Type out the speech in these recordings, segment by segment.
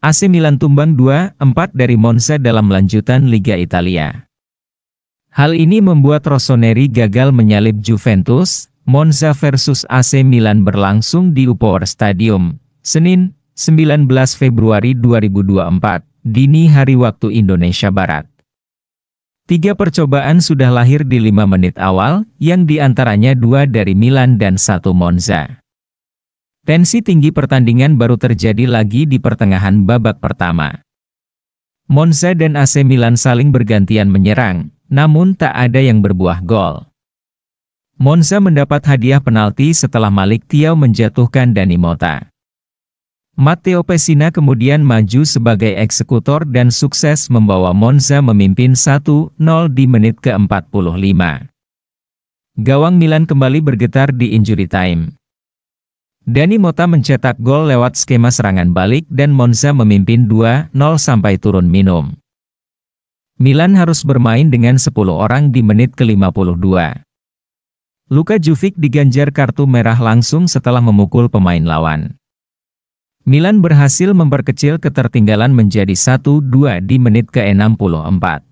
AC Milan tumbang 2-4 dari Monza dalam lanjutan Liga Italia. Hal ini membuat Rossoneri gagal menyalip Juventus. Monza versus AC Milan berlangsung di Upor Stadium, Senin, 19 Februari 2024, dini hari waktu Indonesia Barat. 3 percobaan sudah lahir di 5 menit awal, yang diantaranya 2 dari Milan dan 1 Monza. Tensi tinggi pertandingan baru terjadi lagi di pertengahan babak pertama. Monza dan AC Milan saling bergantian menyerang, namun tak ada yang berbuah gol. Monza mendapat hadiah penalti setelah Malik Thiaw menjatuhkan Dani Mota. Matteo Pessina kemudian maju sebagai eksekutor dan sukses membawa Monza memimpin 1-0 di menit ke-45. Gawang Milan kembali bergetar di injury time. Dani Mota mencetak gol lewat skema serangan balik dan Monza memimpin 2-0 sampai turun minum. Milan harus bermain dengan 10 orang di menit ke-52. Luka Jovic diganjar kartu merah langsung setelah memukul pemain lawan. Milan berhasil memperkecil ketertinggalan menjadi 1-2 di menit ke-64.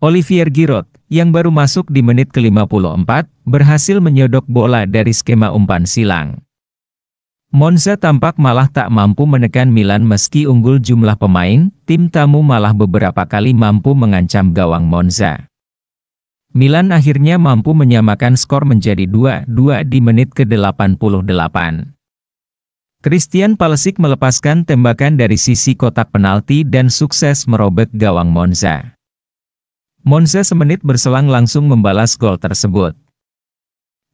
Olivier Giroud, yang baru masuk di menit ke-54, berhasil menyodok bola dari skema umpan silang. Monza tampak malah tak mampu menekan Milan meski unggul jumlah pemain, tim tamu malah beberapa kali mampu mengancam gawang Monza. Milan akhirnya mampu menyamakan skor menjadi 2-2 di menit ke-88. Christian Pulisic melepaskan tembakan dari sisi kotak penalti dan sukses merobek gawang Monza. Monza semenit berselang langsung membalas gol tersebut.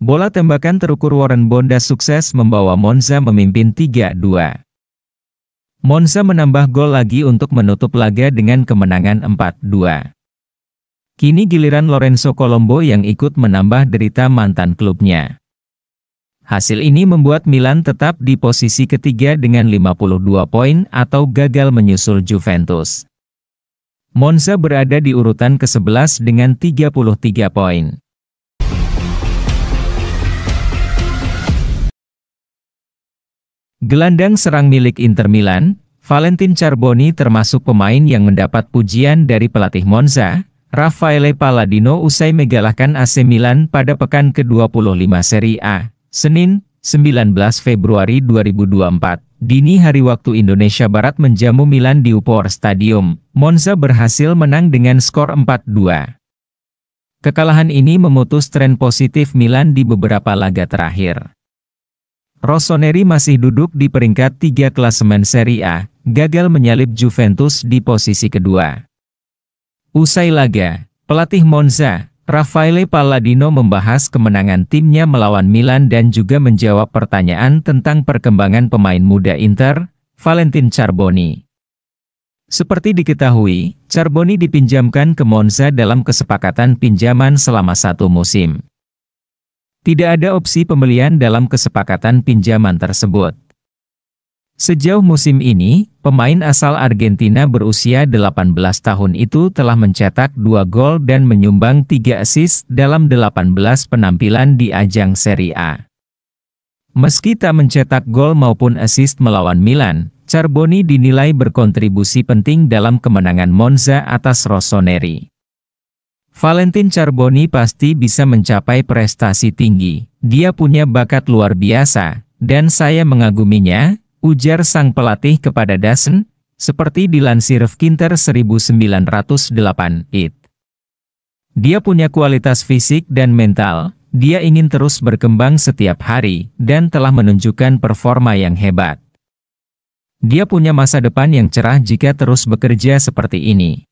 Bola tembakan terukur Warren Bonda sukses membawa Monza memimpin 3-2. Monza menambah gol lagi untuk menutup laga dengan kemenangan 4-2. Kini giliran Lorenzo Colombo yang ikut menambah derita mantan klubnya. Hasil ini membuat Milan tetap di posisi ketiga dengan 52 poin atau gagal menyusul Juventus. Monza berada di urutan ke-11 dengan 33 poin. Gelandang serang milik Inter Milan, Valentin Charbonny termasuk pemain yang mendapat pujian dari pelatih Monza, Raffaele Palladino usai mengalahkan AC Milan pada pekan ke-25 Serie A, Senin, 19 Februari 2024, dini hari waktu Indonesia Barat menjamu Milan di Upor Stadium. Monza berhasil menang dengan skor 4-2. Kekalahan ini memutus tren positif Milan di beberapa laga terakhir. Rossoneri masih duduk di peringkat 3 klasemen Serie A, gagal menyalip Juventus di posisi kedua. Usai laga, pelatih Monza, Raffaele Palladino membahas kemenangan timnya melawan Milan dan juga menjawab pertanyaan tentang perkembangan pemain muda Inter, Valentin Charbonny. Seperti diketahui, Charbonny dipinjamkan ke Monza dalam kesepakatan pinjaman selama 1 musim. Tidak ada opsi pembelian dalam kesepakatan pinjaman tersebut. Sejauh musim ini, pemain asal Argentina berusia 18 tahun itu telah mencetak 2 gol dan menyumbang 3 assist dalam 18 penampilan di ajang Serie A. Meski tak mencetak gol maupun assist melawan Milan, Charbonny dinilai berkontribusi penting dalam kemenangan Monza atas Rossoneri. Valentin Charbonny pasti bisa mencapai prestasi tinggi, dia punya bakat luar biasa, dan saya mengaguminya, ujar sang pelatih kepada DAZN, seperti dilansir Kinter 1908 it. Dia punya kualitas fisik dan mental, dia ingin terus berkembang setiap hari, dan telah menunjukkan performa yang hebat. Dia punya masa depan yang cerah jika terus bekerja seperti ini.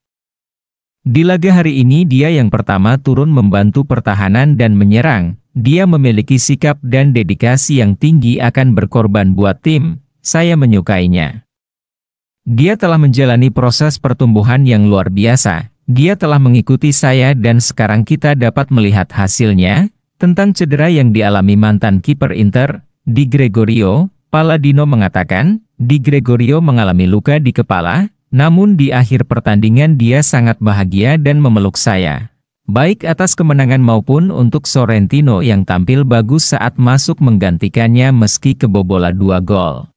Di laga hari ini dia yang pertama turun membantu pertahanan dan menyerang, dia memiliki sikap dan dedikasi yang tinggi akan berkorban buat tim. Saya menyukainya. Dia telah menjalani proses pertumbuhan yang luar biasa. Dia telah mengikuti saya dan sekarang kita dapat melihat hasilnya. Tentang cedera yang dialami mantan kiper Inter, Di Gregorio, Palladino mengatakan, Di Gregorio mengalami luka di kepala, namun di akhir pertandingan dia sangat bahagia dan memeluk saya. Baik atas kemenangan maupun untuk Sorrentino yang tampil bagus saat masuk menggantikannya meski kebobolan 2 gol.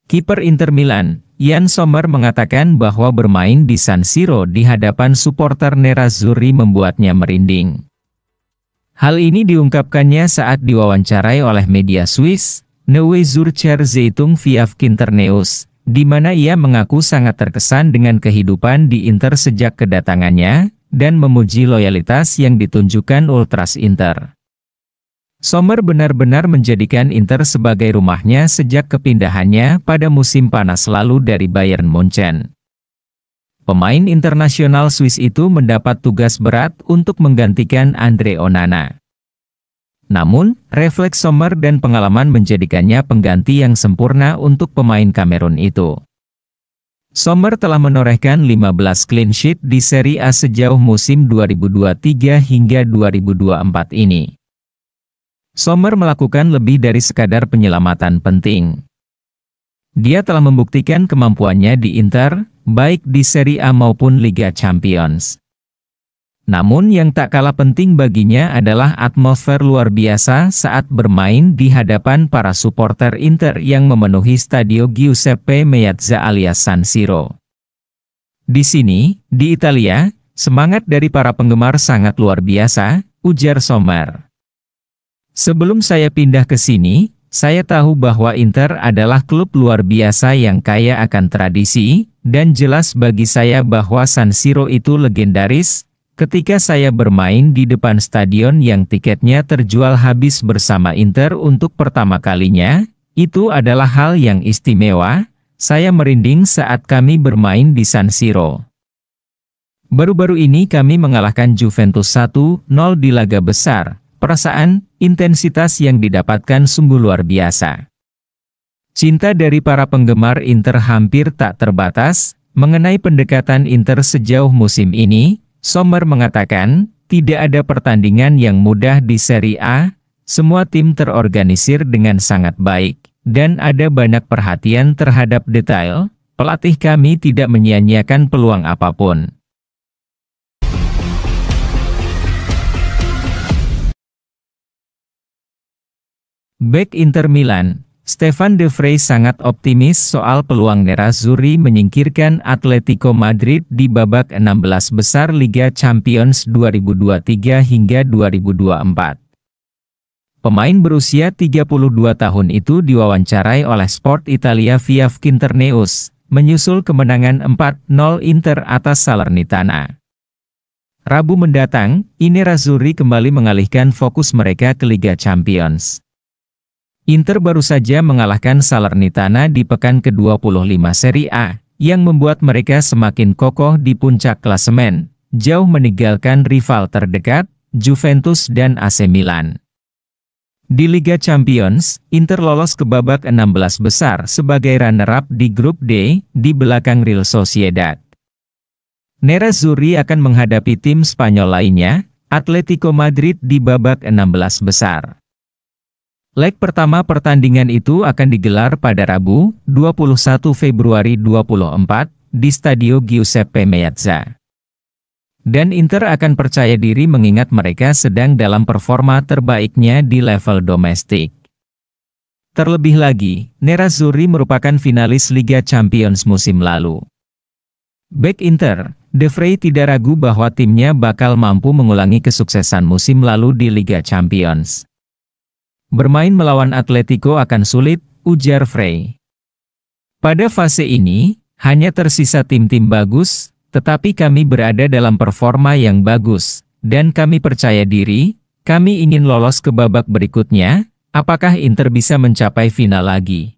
Kiper Inter Milan, Yann Sommer mengatakan bahwa bermain di San Siro di hadapan supporter Nerazzurri membuatnya merinding. Hal ini diungkapkannya saat diwawancarai oleh media Swiss, Neue Zürcher Zeitung via Kinternews, di mana ia mengaku sangat terkesan dengan kehidupan di Inter sejak kedatangannya, dan memuji loyalitas yang ditunjukkan Ultras Inter. Sommer benar-benar menjadikan Inter sebagai rumahnya sejak kepindahannya pada musim panas lalu dari Bayern Munchen. Pemain internasional Swiss itu mendapat tugas berat untuk menggantikan Andre Onana. Namun, refleks Sommer dan pengalaman menjadikannya pengganti yang sempurna untuk pemain Kamerun itu. Sommer telah menorehkan 15 clean sheet di Serie A sejauh musim 2023 hingga 2024 ini. Sommer melakukan lebih dari sekadar penyelamatan penting. Dia telah membuktikan kemampuannya di Inter, baik di Serie A maupun Liga Champions. Namun yang tak kalah penting baginya adalah atmosfer luar biasa saat bermain di hadapan para supporter Inter yang memenuhi Stadio Giuseppe Meazza alias San Siro. Di sini, di Italia, semangat dari para penggemar sangat luar biasa, ujar Sommer. Sebelum saya pindah ke sini, saya tahu bahwa Inter adalah klub luar biasa yang kaya akan tradisi, dan jelas bagi saya bahwa San Siro itu legendaris. Ketika saya bermain di depan stadion yang tiketnya terjual habis bersama Inter untuk pertama kalinya, itu adalah hal yang istimewa. Saya merinding saat kami bermain di San Siro. Baru-baru ini kami mengalahkan Juventus 1-0 di laga besar. Perasaan, intensitas yang didapatkan sungguh luar biasa. Cinta dari para penggemar Inter hampir tak terbatas. Mengenai pendekatan Inter sejauh musim ini, Sommer mengatakan, tidak ada pertandingan yang mudah di Serie A, semua tim terorganisir dengan sangat baik, dan ada banyak perhatian terhadap detail. Pelatih kami tidak menyia-nyiakan peluang apapun. Bek Inter Milan, Stefan de Vrij sangat optimis soal peluang Nerazzurri menyingkirkan Atletico Madrid di babak 16 besar Liga Champions 2023 hingga 2024. Pemain berusia 32 tahun itu diwawancarai oleh Sport Italia via Kinternews, menyusul kemenangan 4-0 Inter atas Salernitana. Rabu mendatang, Nerazzurri kembali mengalihkan fokus mereka ke Liga Champions. Inter baru saja mengalahkan Salernitana di pekan ke-25 Serie A, yang membuat mereka semakin kokoh di puncak klasemen, jauh meninggalkan rival terdekat, Juventus dan AC Milan. Di Liga Champions, Inter lolos ke babak 16 besar sebagai runner-up di grup D, di belakang Real Sociedad. Nerazzurri akan menghadapi tim Spanyol lainnya, Atletico Madrid di babak 16 besar. Leg pertama pertandingan itu akan digelar pada Rabu, 21 Februari 2024, di Stadio Giuseppe Meazza. Dan Inter akan percaya diri mengingat mereka sedang dalam performa terbaiknya di level domestik. Terlebih lagi, Nerazzurri merupakan finalis Liga Champions musim lalu. Bek Inter, De Vrij tidak ragu bahwa timnya bakal mampu mengulangi kesuksesan musim lalu di Liga Champions. Bermain melawan Atletico akan sulit, ujar Vrij. Pada fase ini, hanya tersisa tim-tim bagus, tetapi kami berada dalam performa yang bagus, dan kami percaya diri, kami ingin lolos ke babak berikutnya. Apakah Inter bisa mencapai final lagi?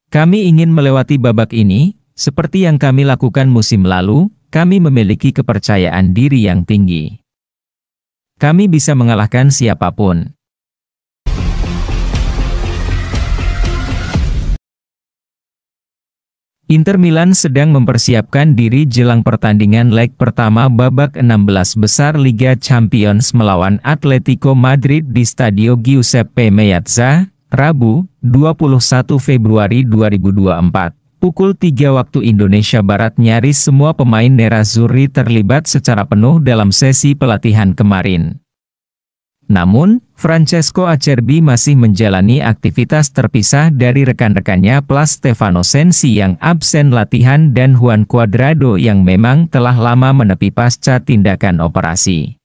Kami ingin melewati babak ini, seperti yang kami lakukan musim lalu, kami memiliki kepercayaan diri yang tinggi. Kami bisa mengalahkan siapapun. Inter Milan sedang mempersiapkan diri jelang pertandingan leg pertama babak 16 besar Liga Champions melawan Atletico Madrid di Stadio Giuseppe Meazza, Rabu, 21 Februari 2024. Pukul 3 waktu Indonesia Barat. Nyaris semua pemain Nerazzurri terlibat secara penuh dalam sesi pelatihan kemarin. Namun, Francesco Acerbi masih menjalani aktivitas terpisah dari rekan-rekannya plus Stefano Sensi yang absen latihan dan Juan Cuadrado yang memang telah lama menepi pasca tindakan operasi.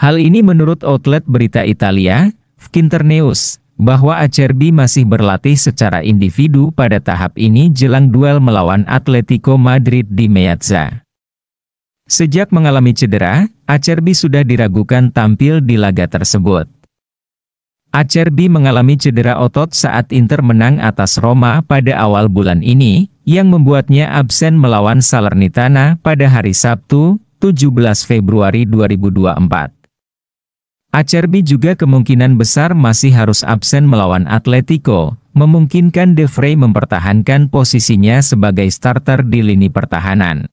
Hal ini menurut outlet berita Italia, Finternews, bahwa Acerbi masih berlatih secara individu pada tahap ini jelang duel melawan Atletico Madrid di Meazza. Sejak mengalami cedera, Acerbi sudah diragukan tampil di laga tersebut. Acerbi mengalami cedera otot saat Inter menang atas Roma pada awal bulan ini, yang membuatnya absen melawan Salernitana pada hari Sabtu, 17 Februari 2024. Acerbi juga kemungkinan besar masih harus absen melawan Atletico, memungkinkan De Vrij mempertahankan posisinya sebagai starter di lini pertahanan.